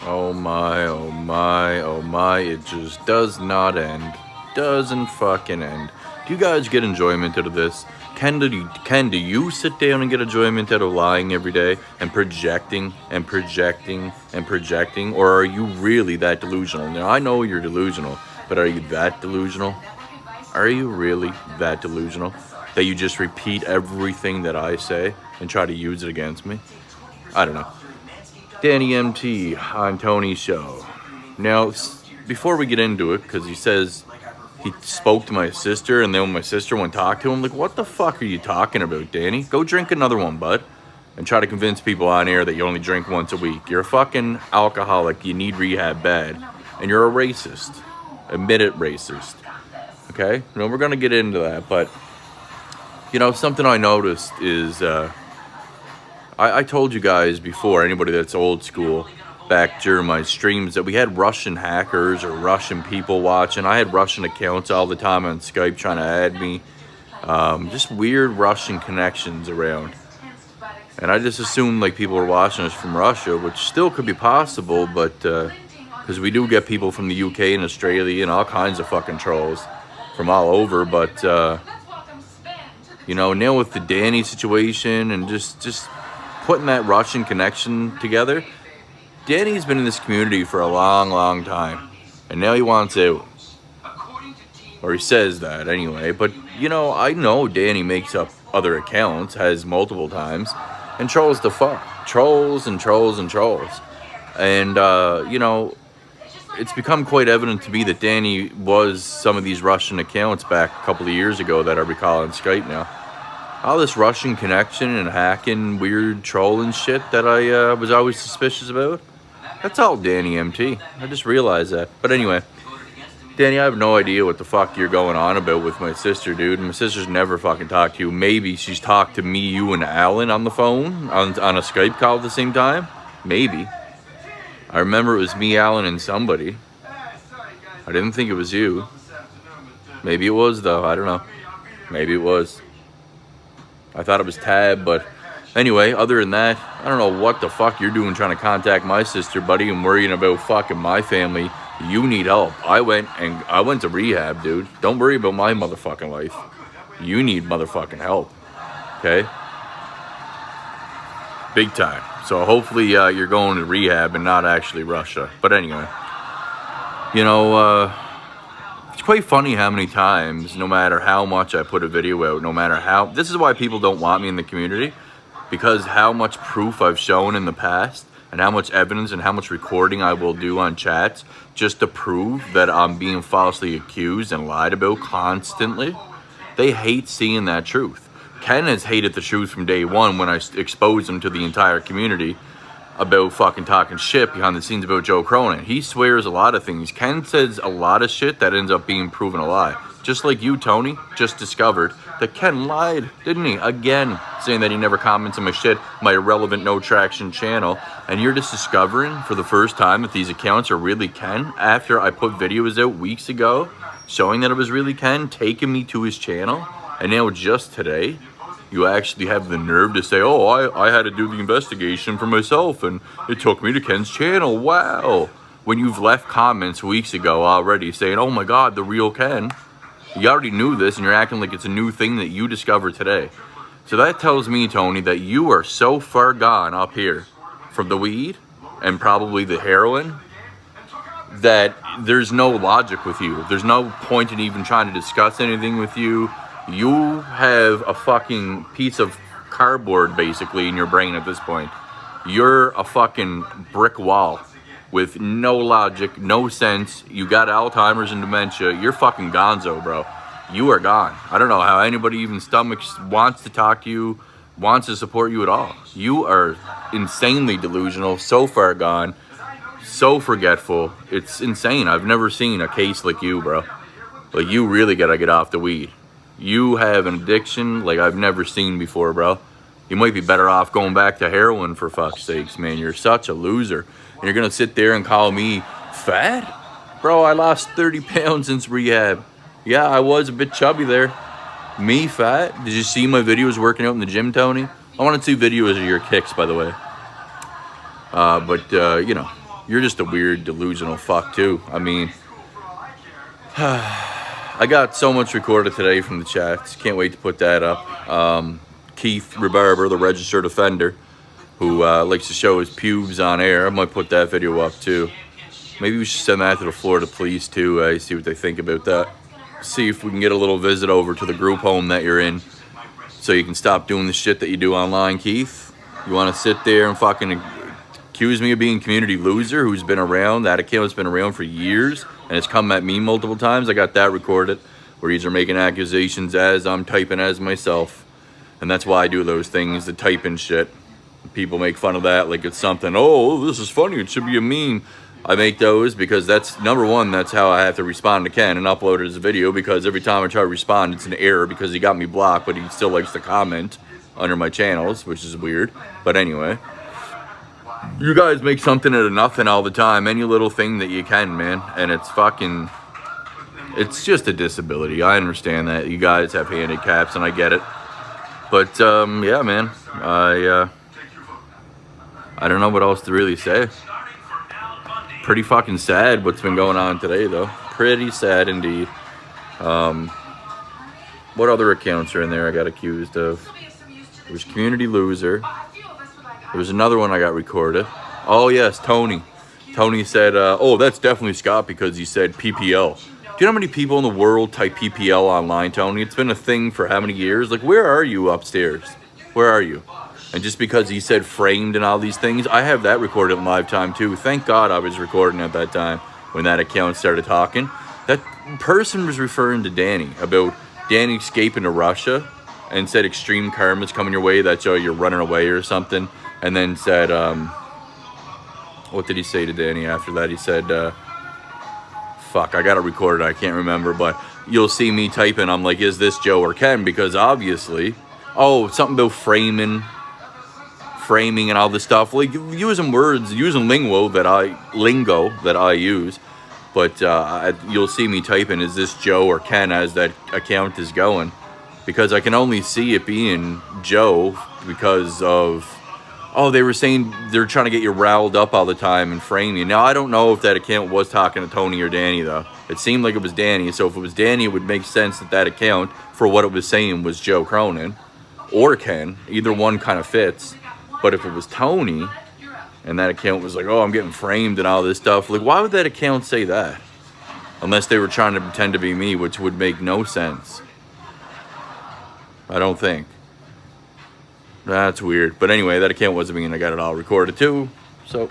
Oh my, oh my, oh my, it just does not end. Doesn't fucking end. Do you guys get enjoyment out of this? Do you sit down and get enjoyment out of lying every day and projecting and projecting and projecting? Or are you really that delusional? Now, I know you're delusional, but are you that delusional? Are you really that delusional that you just repeat everything that I say and try to use it against me? I don't know. Danny MT on Tony's show. Now, before we get into it, because he says he spoke to my sister, and then when my sister went to talk to him, like, what the fuck are you talking about, Danny? Go drink another one, bud. And try to convince people on air that you only drink once a week. You're a fucking alcoholic. You need rehab bad. And you're a racist. Admit it, racist. Okay? No, we're going to get into that, but, you know, something I noticed is, I told you guys before, anybody that's old school, back during my streams, that we had Russian hackers or Russian people watching. I had Russian accounts all the time on Skype trying to add me. Just weird Russian connections around. And I just assumed like people were watching us from Russia, which still could be possible, but because we do get people from the UK and Australia and all kinds of fucking trolls from all over. But, you know, now with the Danny situation and just putting that Russian connection together, Danny's been in this community for a long, long time, and now he wants out, or he says that anyway. But you know, I know Danny makes up other accounts, has multiple times, and trolls the fuck, trolls and trolls and trolls, and you know, it's become quite evident to me that Danny was some of these Russian accounts back a couple of years ago that I recall on Skype now. All this Russian connection and hacking, weird trolling shit that I was always suspicious about. That's all Danny MT. I just realized that. But anyway, Danny, I have no idea what the fuck you're going on about with my sister, dude. My sister's never fucking talked to you. Maybe she's talked to me, you, and Alan on the phone, on a Skype call at the same time. Maybe. I remember it was me, Alan, and somebody. I didn't think it was you. Maybe it was, though. I don't know. Maybe it was. I thought it was Tab, but anyway, other than that, I don't know what the fuck you're doing trying to contact my sister, buddy, and worrying about fucking my family. You need help. I went to rehab, dude. Don't worry about my motherfucking life. You need motherfucking help, okay? Big time. So hopefully you're going to rehab and not actually Russia. But anyway, you know, it's quite funny how many times, no matter how much I put a video out, no matter how, this is why people don't want me in the community, because how much proof I've shown in the past and how much evidence and how much recording I will do on chats just to prove that I'm being falsely accused and lied about constantly. They hate seeing that truth. Ken has hated the truth from day one when I exposed him to the entire community about fucking talking shit behind the scenes about Joe Cronin. He swears a lot of things. Ken says a lot of shit that ends up being proven a lie. Just like you, Tony, just discovered that Ken lied, didn't he? Again, saying that he never comments on my shit, my irrelevant no traction channel. And you're just discovering for the first time that these accounts are really Ken after I put videos out weeks ago showing that it was really Ken, taking me to his channel. And now just today, you actually have the nerve to say, oh, I had to do the investigation for myself and it took me to Ken's channel. Wow. When you've left comments weeks ago already saying, oh my God, the real Ken. You already knew this and you're acting like it's a new thing that you discovered today. So that tells me, Tony, that you are so far gone up here from the weed and probably the heroin that there's no logic with you. There's no point in even trying to discuss anything with you. You have a fucking piece of cardboard basically in your brain at this point. You're a fucking brick wall with no logic, no sense. You got Alzheimer's and dementia. You're fucking gonzo, bro. You are gone. I don't know how anybody even wants to talk to you, wants to support you at all. You are insanely delusional, so far gone, so forgetful. It's insane. I've never seen a case like you, bro. Like, you really gotta get off the weed. You have an addiction like I've never seen before, bro. You might be better off going back to heroin, for fuck's sakes, man. You're such a loser. And you're gonna sit there and call me fat? Bro, I lost 30 pounds since rehab. Yeah, I was a bit chubby there. Me fat? Did you see my videos working out in the gym, Tony? I want to see videos of your kicks, by the way. You know, you're just a weird, delusional fuck too. I mean, I got so much recorded today from the chats. Can't wait to put that up. Keith Rebarber, the registered offender, who likes to show his pubes on air. I might put that video up too. Maybe we should send that to the Florida police too, see what they think about that. See if we can get a little visit over to the group home that you're in so you can stop doing the shit that you do online, Keith. You want to sit there and fucking accuse me of being community loser who's been around? That account's been around for years and it's come at me multiple times. I got that recorded where these are making accusations as I'm typing as myself. And that's why I do those things, the typing shit. People make fun of that like it's something, oh, this is funny, it should be a meme. I make those because that's, number one, that's how I have to respond to Ken and upload it as a video, because every time I try to respond, it's an error because he got me blocked, but he still likes to comment under my channels, which is weird. But anyway, you guys make something out of nothing all the time, any little thing that you can, man, and it's fucking, it's just a disability. I understand that you guys have handicaps and I get it, but yeah, man, I don't know what else to really say. Pretty fucking sad what's been going on today, though. Pretty sad indeed. What other accounts are in there I got accused of? There's Community Loser. There was another one I got recorded. Oh, yes, Tony. Tony said, oh, that's definitely Scott because he said PPL. Do you know how many people in the world type PPL online, Tony? It's been a thing for how many years? Like, where are you upstairs? Where are you? And just because he said framed and all these things, I have that recorded in live time too. Thank God I was recording at that time when that account started talking. That person was referring to Danny, about Danny escaping to Russia, and said extreme karma's coming your way, that you're running away or something. And then said, what did he say to Danny after that? He said, fuck, I got it recorded, I can't remember, but you'll see me typing, I'm like, is this Joe or Ken? Because obviously, oh, something about framing and all this stuff, like using words, using lingo that I use, but you'll see me typing, is this Joe or Ken, as that account is going, because I can only see it being Joe because of, oh, they were saying they're trying to get you riled up all the time and frame you. Now I don't know if that account was talking to Tony or Danny though. It seemed like it was Danny, so if it was Danny, it would make sense that that account for what it was saying was Joe Cronin or Ken. Either one kind of fits. But if it was Tony, and that account was like, oh, I'm getting framed and all this stuff, like, why would that account say that? Unless they were trying to pretend to be me, which would make no sense. I don't think. That's weird. But anyway, that account wasn't me, and I got it all recorded too. So